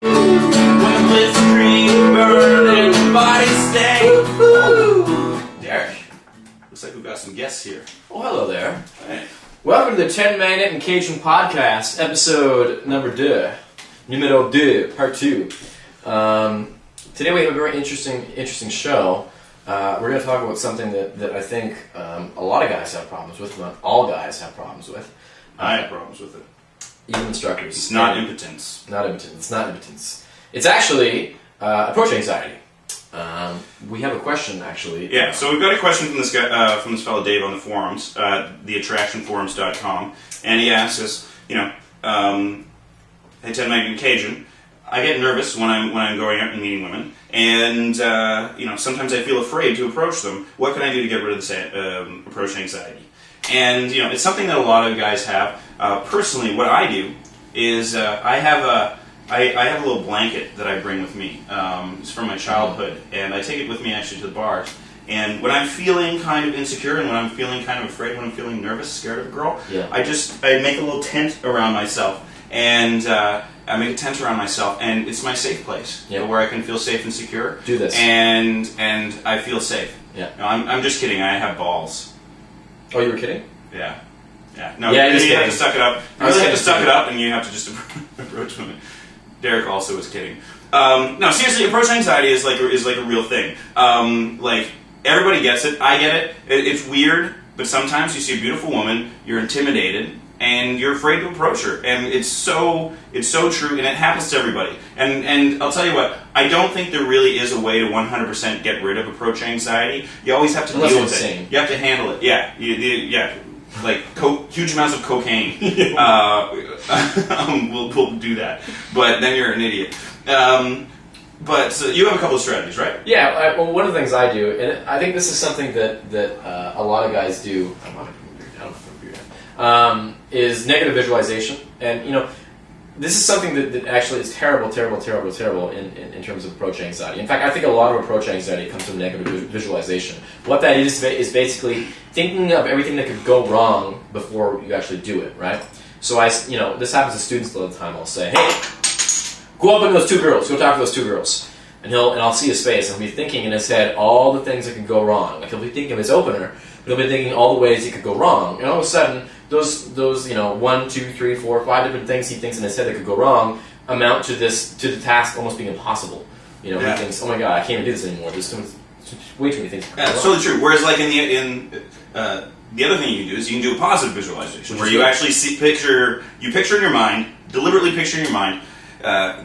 When blitzkrieg burn and the body stay. Derek, looks like we've got some guests here. Oh, hello there. Hey. Welcome to the Tenmagnet and Cajun podcast, episode numero 2, part 2. Today we have a very interesting show. We're going to talk about something that I think a lot of guys have problems with, not all guys have problems with. I have problems with it. Even instructors. It's not impotence. Not impotence. It's not impotence. It's actually approach anxiety. We have a question, actually. Yeah, so we've got a question from this guy, from this fellow Dave on the forums, theattractionforums.com, and he asks us, hey, Tenmagnet and Cajun, I get nervous when I'm going out and meeting women, and sometimes I feel afraid to approach them. What can I do to get rid of this approach anxiety? And it's something that a lot of guys have. Personally, what I do is I have a little blanket that I bring with me. It's from my childhood, and I take it with me actually to the bars. And when I'm feeling kind of insecure, and when I'm feeling kind of afraid, when I'm feeling nervous, scared of a girl, I make a little tent around myself, and I make a tent around myself, and it's my safe place, where I can feel safe and secure. Do this, and I feel safe. Yeah. No, I'm just kidding. I have balls. Oh, you were kidding? Yeah. Yeah. No, yeah, you have to suck it up. You really have to suck it up, and you have to just approach women. Derek also was kidding. No, seriously, approach anxiety is like a real thing. Like everybody gets it. I get it. It's weird, but sometimes you see a beautiful woman, you're intimidated, and you're afraid to approach her. And it's so true, and it happens to everybody. And I'll tell you what, I don't think there really is a way to 100% get rid of approach anxiety. You always have to deal with it. You have to handle it. Yeah. Yeah. Like huge amounts of cocaine will do that, but then you're an idiot. But so you have a couple of strategies, right? Yeah. Well, one of the things I do, and I think this is something that a lot of guys do. Is negative visualization, and this is something that actually is terrible in terms of approach anxiety. In fact, I think a lot of approach anxiety comes from negative visualization. What that is basically thinking of everything that could go wrong before you actually do it, right? So this happens to students all the time. I'll say, hey, go up with those two girls, go talk to those two girls. And I'll see his face, and he'll be thinking in his head all the things that could go wrong. Like he'll be thinking of his opener, but he'll be thinking all the ways he could go wrong. And all of a sudden, those 1, 2, 3, 4, 5 different things he thinks in his head that could go wrong amount to the task almost being impossible. He thinks, oh my god, I can't even do this anymore. There's way too many things. That's totally true. Whereas, like the other thing you can do is you can do a positive visualization, where you actually picture in your mind, deliberately picture in your mind,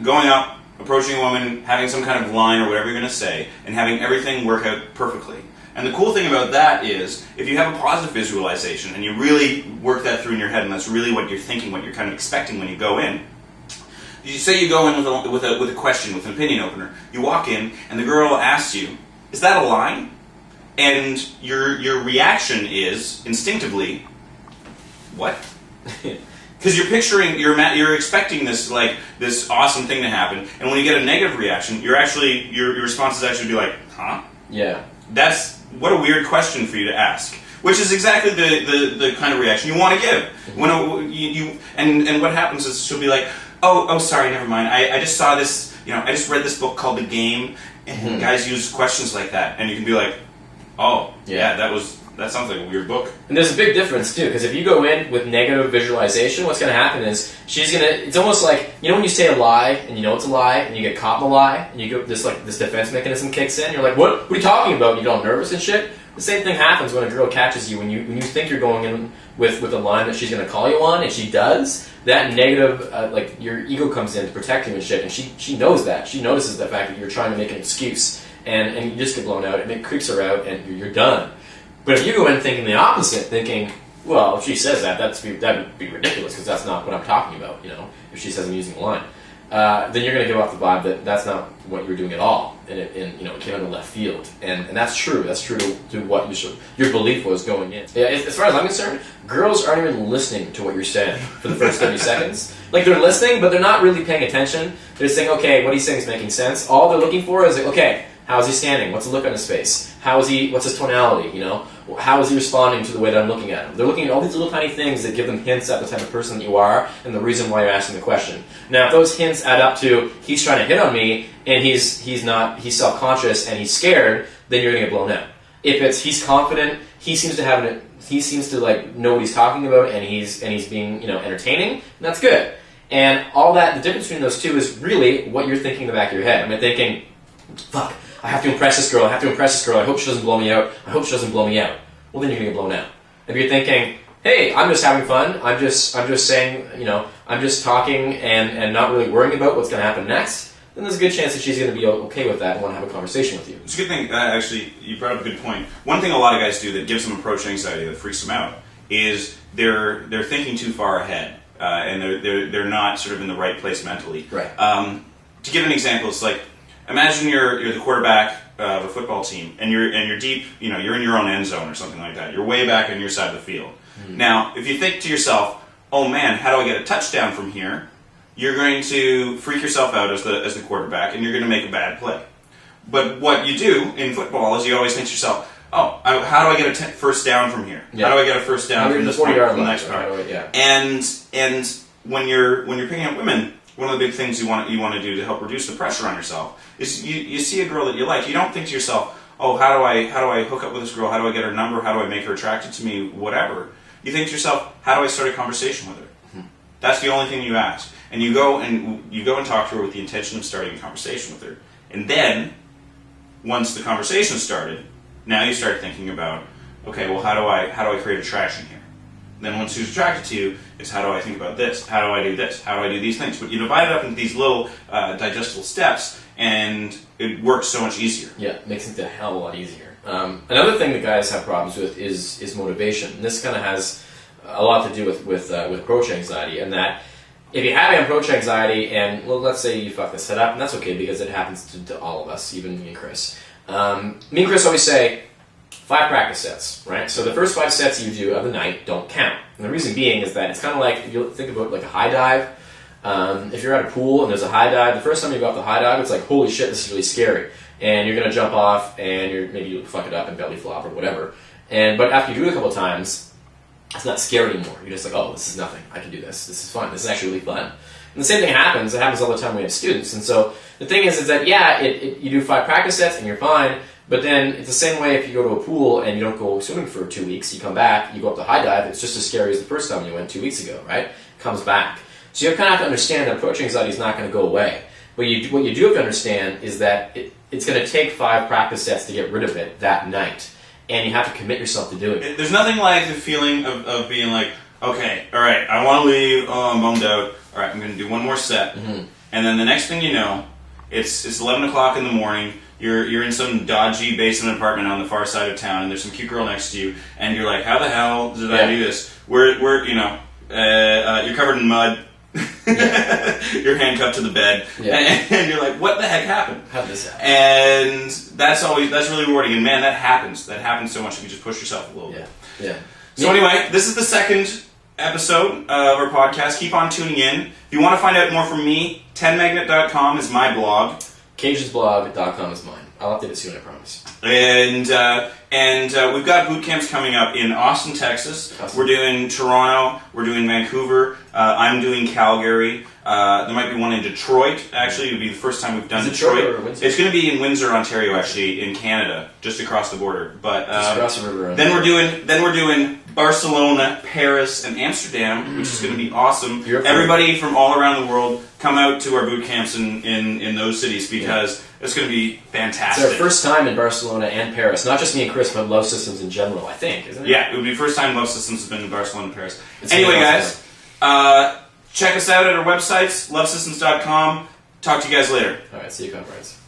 going up, approaching a woman, having some kind of line or whatever you're going to say, and having everything work out perfectly. And the cool thing about that is, if you have a positive visualization and you really work that through in your head, and that's really what you're thinking, what you're kind of expecting when you go in. You say you go in with a question, with an opinion opener. You walk in, and the girl asks you, "Is that a line?" And your reaction is instinctively, "What?" Because you're expecting this awesome thing to happen, and when you get a negative reaction, your response is actually be like, "Huh?" Yeah. What a weird question for you to ask. Which is exactly the kind of reaction you want to give. When and what happens is she'll be like, oh, sorry, never mind. I just saw this. I just read this book called The Game, and guys use questions like that, and you can be like, oh, yeah, that sounds like a weird book. And there's a big difference, too, because if you go in with negative visualization, what's going to happen is it's almost like, when you say a lie, and you know it's a lie, and you get caught in the lie, and you go, this defense mechanism kicks in, you're like, what are you talking about? You get all nervous and shit. The same thing happens when a girl catches you, when you think you're going in with a line that she's going to call you on, and she does, that negative, your ego comes in to protect you and shit, and she knows that. She notices the fact that you're trying to make an excuse, and you just get blown out, it creeps her out, and you're done. But if you go in thinking the opposite, thinking, well, if she says that would be ridiculous, because that's not what I'm talking about, if she says I'm using a line, then you're going to give off the vibe that that's not what you're doing at all, and it came out of left field, and that's true. That's true to what your belief was going in. Yeah, as far as I'm concerned, girls aren't even listening to what you're saying for the first 30 seconds. Like, they're listening, but they're not really paying attention. They're saying, okay, what he's saying is making sense. All they're looking for is, okay, how's he standing? What's the look on his face? What's his tonality? how is he responding to the way that I'm looking at him? They're looking at all these little tiny things that give them hints at the type of person that you are and the reason why you're asking the question. Now, if those hints add up to he's trying to hit on me and he's self-conscious and he's scared, then you're going to get blown out. If it's he's confident, he seems to like know what he's talking about and he's being entertaining, that's good. And all that, the difference between those two is really what you're thinking in the back of your head. I mean, thinking, fuck, I have to impress this girl, I hope she doesn't blow me out, Well, then you're going to get blown out. If you're thinking, hey, I'm just having fun, I'm just saying, I'm just talking and not really worrying about what's going to happen next, then there's a good chance that she's going to be okay with that and want to have a conversation with you. It's a good thing, actually, you brought up a good point. One thing a lot of guys do that gives them approach anxiety, that freaks them out, is they're thinking too far ahead. And they're not sort of in the right place mentally. Right. To give an example, it's like imagine you're the quarterback of a football team, and you're deep. You're in your own end zone or something like that. You're way back on your side of the field. Mm-hmm. Now, if you think to yourself, "Oh man, how do I get a touchdown from here?" You're going to freak yourself out as the quarterback, and you're going to make a bad play. But what you do in football is you always think to yourself, "Oh, how do I get a first down from here? Yeah. How do I get a first down from this point to the next part?" Yeah. And when you're picking up women, one of the big things you want to do to help reduce the pressure on yourself is you see a girl that you like. You don't think to yourself, "Oh, how do I hook up with this girl? How do I get her number? How do I make her attracted to me? Whatever." You think to yourself, "How do I start a conversation with her?" Mm-hmm. That's the only thing you ask, and you go and talk to her with the intention of starting a conversation with her. And then, once the conversation started, now you start thinking about, okay, well, how do I create attraction here? Then once she's attracted to you, it's how do I think about this? How do I do this? How do I do these things? But you divide it up into these little digestible steps, and it works so much easier. Yeah, it makes it a hell of a lot easier. Another thing that guys have problems with is motivation. And this kind of has a lot to do with approach anxiety, and that if you have approach anxiety, and well, let's say you fuck this set up, and that's okay because it happens to all of us, even me and Chris. Me and Chris always say 5 practice sets, right? So the first 5 sets you do of the night don't count. And the reason being is that it's kind of like, if you think about like a high dive, if you're at a pool and there's a high dive, the first time you go off the high dive, it's like, holy shit, this is really scary. And you're going to jump off and maybe you fuck it up and belly flop or whatever. But after you do it a couple of times, it's not scary anymore. You're just like, oh, this is nothing. I can do this. This is fun. This is actually really fun. And the same thing happens. It happens all the time when we have students. And so the thing is that, yeah, you do 5 practice sets and you're fine. But then it's the same way if you go to a pool and you don't go swimming for 2 weeks, you come back, you go up to high dive, it's just as scary as the first time you went 2 weeks ago, right? It comes back. So you kind of have to understand that approach anxiety is not going to go away. But what you do have to understand is that it's going to take 5 practice sets to get rid of it that night. And you have to commit yourself to doing it. There's nothing like the feeling of being like, okay, all right, I want to leave, oh, I'm bummed out, all right, I'm going to do one more set. Mm-hmm. And then the next thing you know, it's 11 o'clock in the morning, you're in some dodgy basement apartment on the far side of town, and there's some cute girl next to you, and you're like, how the hell did I do this? You're covered in mud, you're handcuffed to the bed, and you're like, what the heck happened? How did this happen? And that's really rewarding, and man, that happens so much if you just push yourself a little bit. Yeah. So anyway, this is the second episode of our podcast. Keep on tuning in. If you want to find out more from me, Tenmagnet.com is my blog. CajunsBlog.com is mine. I'll update it soon, I promise. And we've got boot camps coming up in Austin, Texas. We're doing Toronto. We're doing Vancouver. I'm doing Calgary. There might be one in Detroit. Actually, it would be the first time we've done Detroit. Or Windsor? It's going to be in Windsor, Ontario, actually, in Canada, just across the border. But just across the river. Then we're doing Barcelona, Paris, and Amsterdam, which is going to be awesome. Everybody from all around the world come out to our boot camps in those cities because it's going to be fantastic. It's our first time in Barcelona and Paris. Not just me and Chris, but LoveSystems in general, I think, isn't it? Yeah, it would be the first time LoveSystems has been in Barcelona and Paris. Anyway, guys, check us out at our websites, LoveSystems.com. Talk to you guys later. All right, see you, conference.